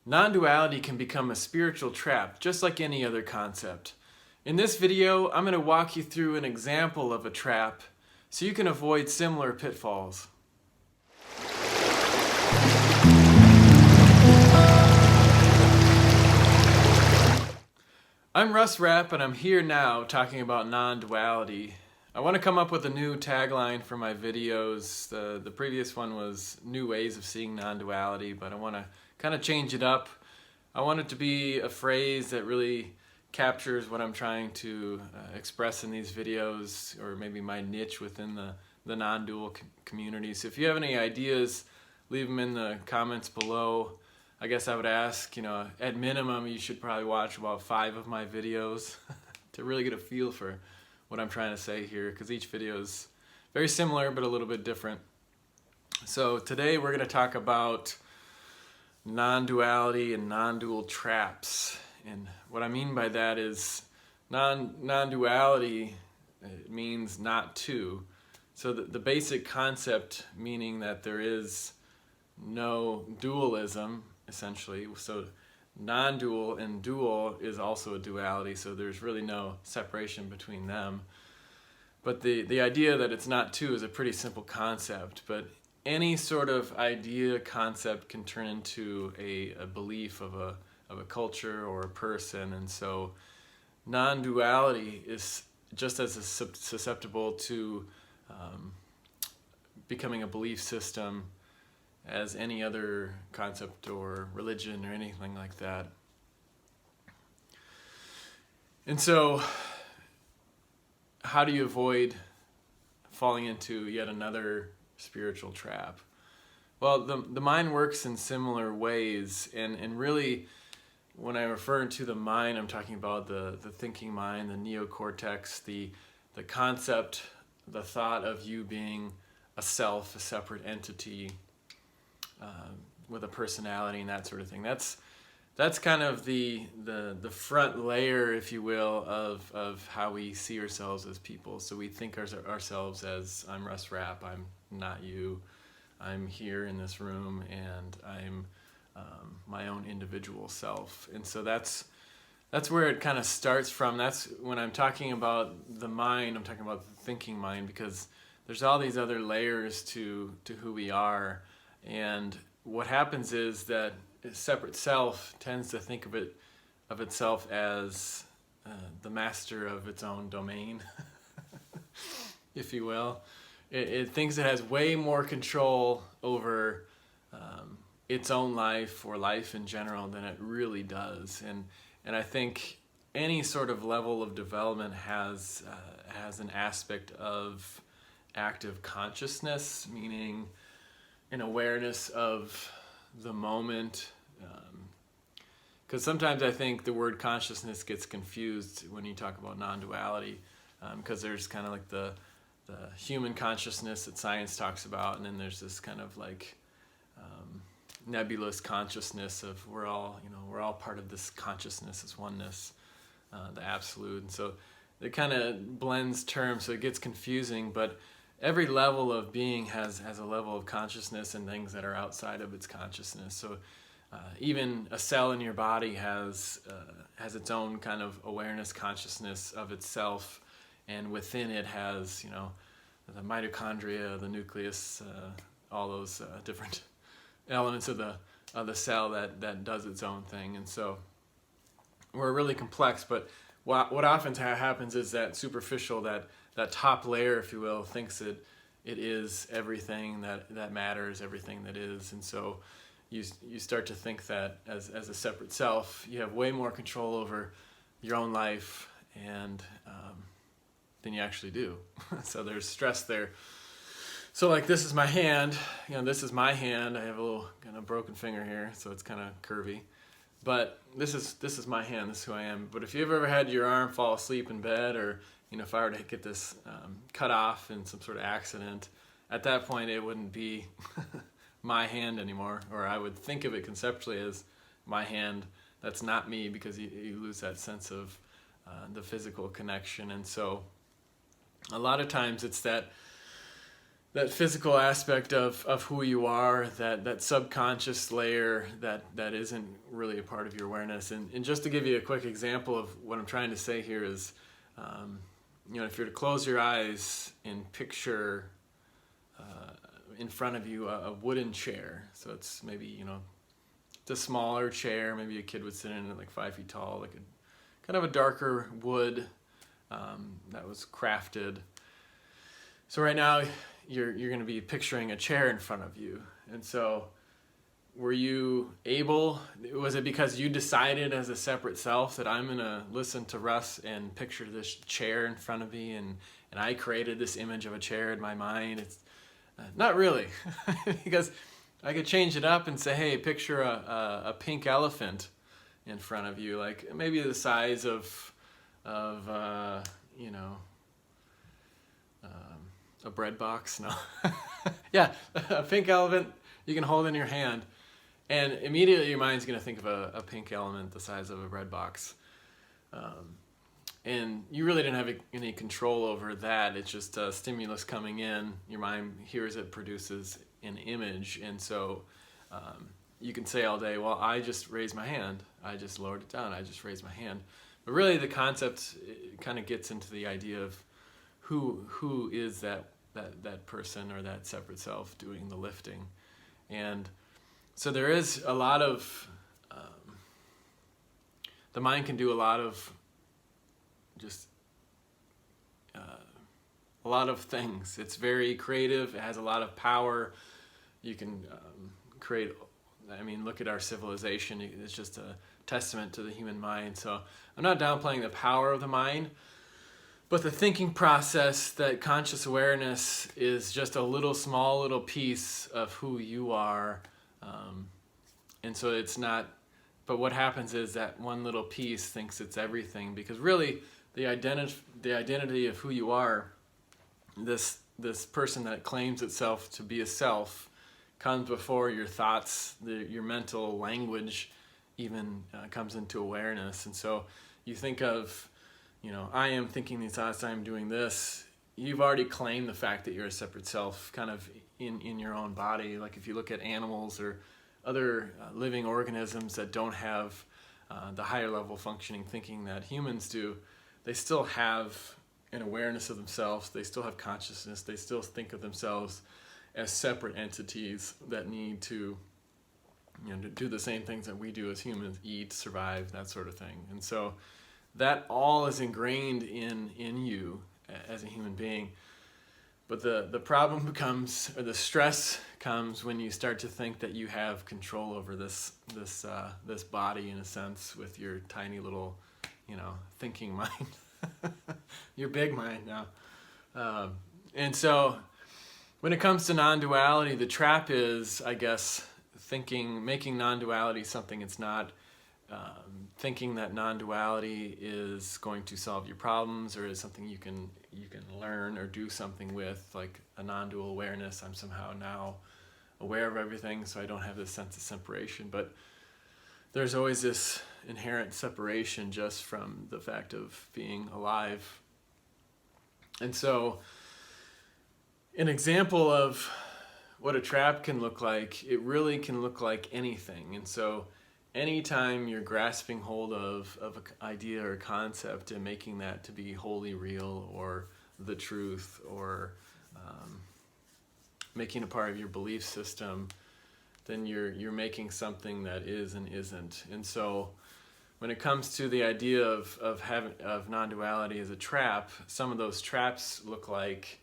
Non-duality can become a spiritual trap, just like any other concept. In this video, I'm going to walk you through an example of a trap so you can avoid similar pitfalls. I'm Russ Rapp, and I'm here now talking about non-duality. I want to come up with a new tagline for my videos. The previous one was New Ways of Seeing Non-Duality, but I want to kind of change it up. I want it to be a phrase that really captures what I'm trying to express in these videos, or maybe my niche within the non-dual community. So if you have any ideas, leave them in the comments below. I guess I would ask, at minimum, you should probably watch about 5 of my videos to really get a feel for what I'm trying to say here, because each video is very similar but a little bit different. So today we're going to talk about non-duality and non-dual traps. And what I mean by that is non-duality means not two. So the basic concept, meaning that there is no dualism, essentially. So non-dual and dual is also a duality, so there's really no separation between them. But the idea that it's not two is a pretty simple concept, but any sort of idea, concept can turn into a belief of a culture or a person. And so non-duality is just as susceptible to becoming a belief system as any other concept or religion or anything like that. And so how do you avoid falling into yet another spiritual trap? Well, the mind works in similar ways, and really when I refer to the mind, I'm talking about the thinking mind, the neocortex, the concept, the thought of you being a self, a separate entity, with a personality and that sort of thing. That's kind of the front layer, if you will, of how we see ourselves as people. So we think ourselves as, I'm Russ Rapp, I'm not you, I'm here in this room, and I'm my own individual self. And so that's where it kind of starts from. That's when I'm talking about the mind, I'm talking about the thinking mind, because there's all these other layers to who we are. And what happens is that a separate self tends to think of itself as the master of its own domain, if you will. It thinks it has way more control over its own life or life in general than it really does. And I think any sort of level of development has an aspect of active consciousness, meaning an awareness of the moment. Because sometimes I think the word consciousness gets confused when you talk about non-duality, because there's kind of like the human consciousness that science talks about, and then there's this kind of like nebulous consciousness of we're all part of this consciousness, this oneness, the absolute. And so it kind of blends terms, so it gets confusing. But every level of being has a level of consciousness and things that are outside of its consciousness. So even a cell in your body has its own kind of awareness, consciousness of itself, and within it has the mitochondria, the nucleus, all those different elements of the cell that does its own thing. And so we're really complex, but what often happens is that superficial, that top layer, if you will, thinks that it is everything that matters, everything that is. And so you start to think that as a separate self, you have way more control over your own life and than you actually do. So there's stress there. So like this is my hand, this is my hand. I have a little kind of broken finger here, so it's kind of curvy. But this is my hand, this is who I am. But if you've ever had your arm fall asleep in bed, or if I were to get this cut off in some sort of accident, at that point it wouldn't be my hand anymore, or I would think of it conceptually as my hand. That's not me, because you lose that sense of the physical connection. And so a lot of times it's that that physical aspect of who you are, that subconscious layer that isn't really a part of your awareness. And just to give you a quick example of what I'm trying to say here is, if you're to close your eyes and picture in front of you a wooden chair. So it's maybe, it's a smaller chair. Maybe a kid would sit in it, like 5 feet tall, like a kind of a darker wood that was crafted. So right now you're going to be picturing a chair in front of you. And so were you able, was it because you decided as a separate self that I'm going to listen to Russ and picture this chair in front of me, and I created this image of a chair in my mind? It's not really, because I could change it up and say, hey, picture a pink elephant in front of you, like maybe the size of a bread box. No. Yeah, a pink elephant you can hold in your hand, and immediately your mind's going to think of a pink elephant the size of a bread box. And you really didn't have any control over that. It's just a stimulus coming in. Your mind hears it, produces an image. And so you can say all day, well, I just raised my hand. I just lowered it down. I just raised my hand. But really the concept kind of gets into the idea of who is that person or that separate self doing the lifting. And so there is a lot of, the mind can do a lot of just a lot of things. It's very creative. It has a lot of power. You can create, look at our civilization. It's just a testament to the human mind. So I'm not downplaying the power of the mind, but the thinking process, that conscious awareness, is just a small little piece of who you are. And so it's not, but what happens is that one little piece thinks it's everything, because really the identity of who you are, this person that claims itself to be a self, comes before your thoughts, your mental language even comes into awareness. And so you think of, I am thinking these thoughts, I am doing this. You've already claimed the fact that you're a separate self kind of in your own body. Like if you look at animals or other living organisms that don't have the higher level functioning thinking that humans do, they still have an awareness of themselves. They still have consciousness. They still think of themselves as separate entities that need to, to do the same things that we do as humans: eat, survive, that sort of thing. And so that all is ingrained in you as a human being. But the problem becomes, or the stress comes, when you start to think that you have control over this body, in a sense, with your tiny little, thinking mind, your big mind now. And so when it comes to non-duality, the trap is, I guess, making non-duality something it's not. Thinking that non-duality is going to solve your problems, or is something you can learn or do something with, like a non-dual awareness. I'm somehow now aware of everything, so I don't have this sense of separation. But there's always this inherent separation just from the fact of being alive. And so an example of what a trap can look like, it really can look like anything. And so anytime you're grasping hold of an idea or concept and making that to be wholly real or the truth, or making a part of your belief system, then you're making something that is and isn't. And so when it comes to the idea of non-duality as a trap, some of those traps look like,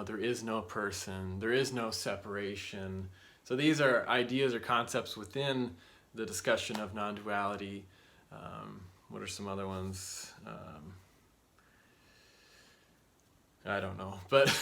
there is no person, there is no separation. So these are ideas or concepts within the discussion of non-duality. What are some other ones? I don't know, but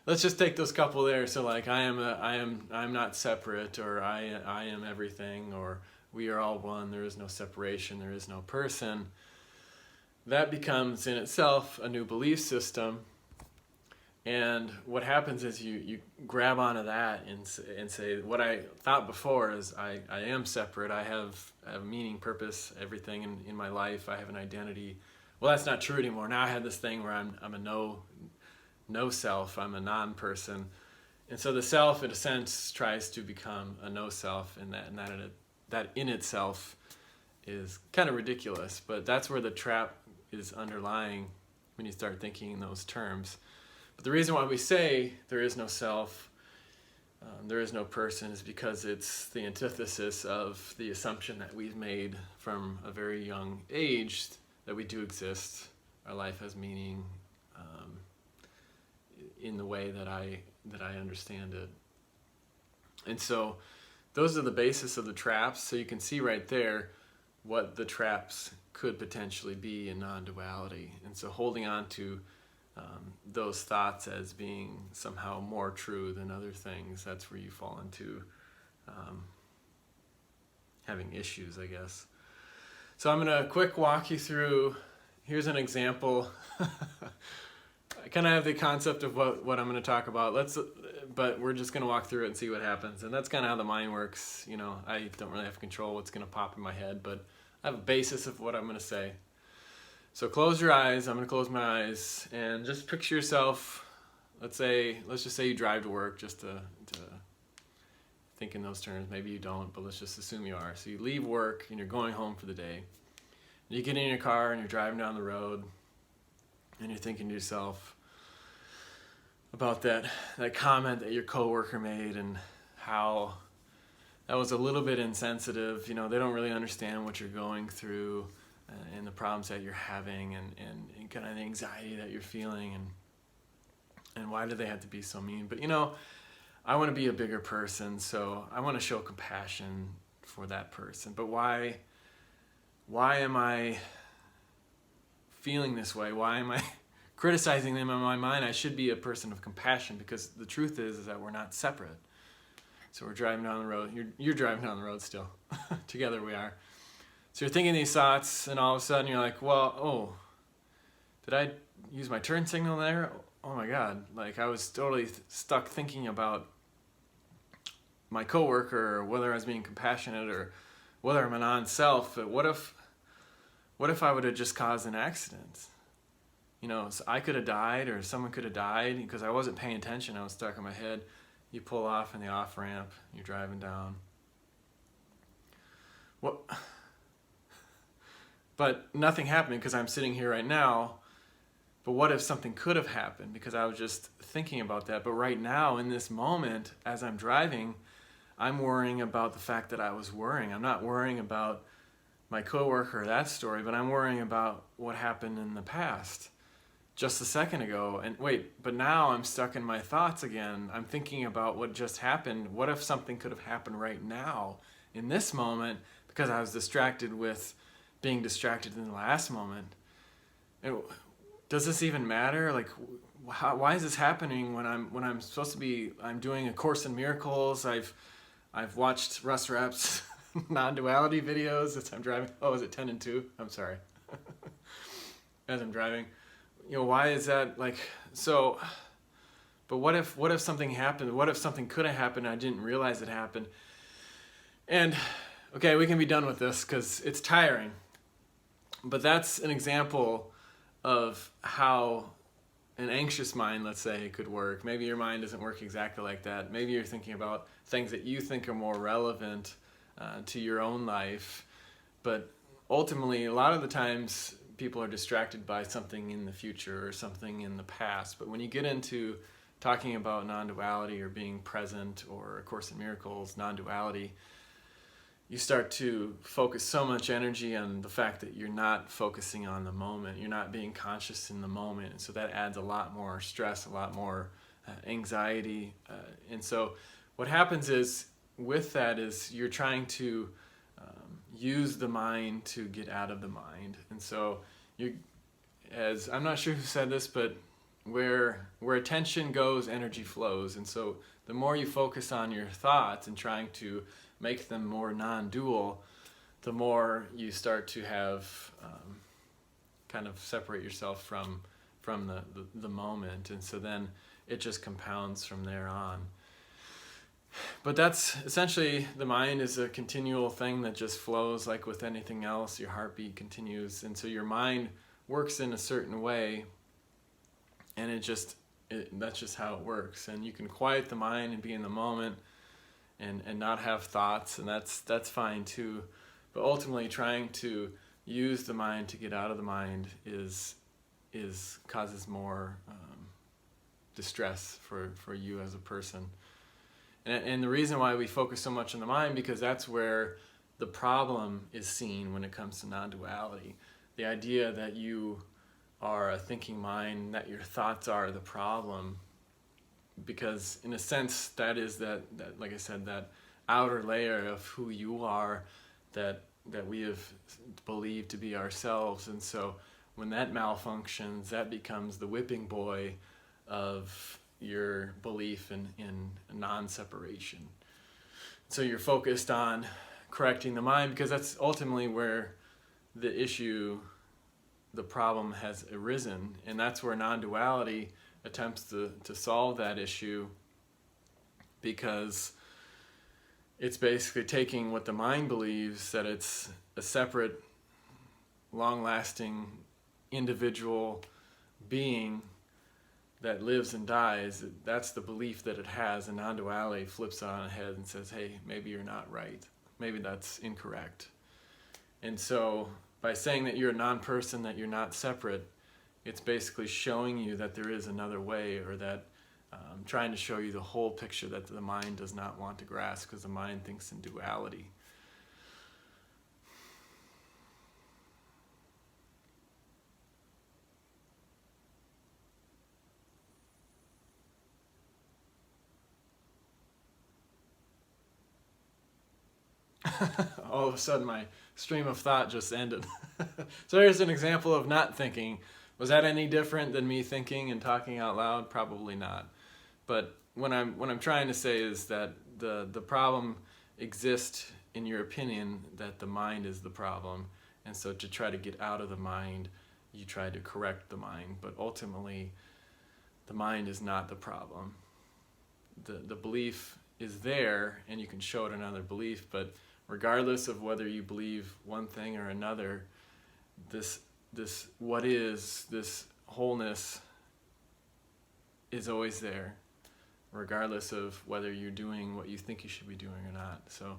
let's just take those couple there. So like I'm not separate, or I am everything, or we are all one. There is no separation. There is no person. That becomes in itself a new belief system. And what happens is you grab onto that and say, what I thought before is I am separate. I have meaning, purpose, everything in my life. I have an identity. Well, that's not true anymore. Now I have this thing where I'm a no self, I'm a non-person. And so the self, in a sense, tries to become a no self, and that in itself is kind of ridiculous. But that's where the trap is underlying when you start thinking in those terms. But the reason why we say there is no self, there is no person, is because it's the antithesis of the assumption that we've made from a very young age that we do exist. Our life has meaning in the way that I understand it. And so those are the basis of the traps. So you can see right there what the traps could potentially be in non-duality. And so holding on to those thoughts as being somehow more true than other things, that's where you fall into having issues, I guess. So I'm going to quick walk you through. Here's an example. I kind of have the concept of what I'm going to talk about. But we're just going to walk through it and see what happens. And that's kind of how the mind works. You know, I don't really have control what's going to pop in my head, but I have a basis of what I'm going to say. So close your eyes. I'm going to close my eyes and just picture yourself. Let's just say you drive to work, just to think in those terms. Maybe you don't, but let's just assume you are. So you leave work and you're going home for the day. And you get in your car and you're driving down the road and you're thinking to yourself about that comment that your coworker made and how that was a little bit insensitive. You know, they don't really understand what you're going through and the problems that you're having and kind of the anxiety that you're feeling and why do they have to be so mean? But you know, I want to be a bigger person, so I want to show compassion for that person. But why am I feeling this way? Why am I criticizing them in my mind? I should be a person of compassion, because the truth is that we're not separate. So we're driving down the road. You're driving down the road still. Together we are. So you're thinking these thoughts, and all of a sudden you're like, well, did I use my turn signal there? Oh my God. Like, I was totally stuck thinking about my coworker, or whether I was being compassionate, or whether I'm a non-self. But what if I would have just caused an accident? You know, so I could have died, or someone could have died because I wasn't paying attention. I was stuck in my head. You pull off in the off ramp. You're driving down. But nothing happened because I'm sitting here right now. But what if something could have happened? Because I was just thinking about that. But right now, in this moment, as I'm driving, I'm worrying about the fact that I was worrying. I'm not worrying about my coworker or that story, but I'm worrying about what happened in the past just a second ago. And wait, but now I'm stuck in my thoughts again. I'm thinking about what just happened. What if something could have happened right now in this moment because I was distracted with being distracted in the last moment? And does this even matter? Like, why is this happening when I'm supposed to be? I'm doing a Course in Miracles. I've watched Russ Rapp's non-duality videos as I'm driving. Oh, is it 10 and 2? I'm sorry. As I'm driving, you know, why is that? Like, so? But what if something happened? What if something could have happened and I didn't realize it happened? And okay, we can be done with this because it's tiring. But that's an example of how an anxious mind, let's say, could work. Maybe your mind doesn't work exactly like that. Maybe you're thinking about things that you think are more relevant to your own life. But ultimately, a lot of the times, people are distracted by something in the future or something in the past. But when you get into talking about non-duality or being present, or A Course in Miracles, non-duality, you start to focus so much energy on the fact that you're not focusing on the moment. You're not being conscious in the moment. And so that adds a lot more stress, a lot more anxiety. And so what happens is, with that, is you're trying to use the mind to get out of the mind. And so as I'm not sure who said this, but where attention goes, energy flows. And so the more you focus on your thoughts and trying to make them more non-dual, the more you start to have kind of separate yourself from the moment. And so then it just compounds from there on. But that's essentially, the mind is a continual thing that just flows like with anything else. Your heartbeat continues. And so your mind works in a certain way, and that's just how it works. And you can quiet the mind and be in the moment and not have thoughts, and that's fine too. But ultimately, trying to use the mind to get out of the mind is causes more distress for you as a person. And the reason why we focus so much on the mind, because that's where the problem is seen when it comes to non-duality. The idea that you are a thinking mind, that your thoughts are the problem, because in a sense that is that like I said, that outer layer of who you are that we have believed to be ourselves. And so when that malfunctions, that becomes the whipping boy of your belief in non-separation. So you're focused on correcting the mind, because that's ultimately where the issue, the problem has arisen, and that's where non-duality attempts to solve that issue, because it's basically taking what the mind believes, that it's a separate, long-lasting, individual being that lives and dies. That's the belief that it has, and non-duality flips it on its head and says, hey, maybe you're not right. Maybe that's incorrect. And so by saying that you're a non-person, that you're not separate, it's basically showing you that there is another way, or that trying to show you the whole picture that the mind does not want to grasp, because the mind thinks in duality. All of a sudden my stream of thought just ended. So here's an example of not thinking. Was that any different than me thinking and talking out loud? Probably not. But what I'm trying to say is that the problem exists in your opinion, that the mind is the problem. And so to try to get out of the mind, you try to correct the mind. But ultimately, the mind is not the problem. The belief is there, and you can show it another belief, but regardless of whether you believe one thing or another, this what is, this wholeness is always there, regardless of whether you're doing what you think you should be doing or not. So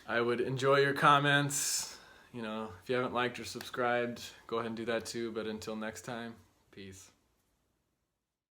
I would enjoy your comments. If you haven't liked or subscribed, go ahead and do that too. But until next time, peace.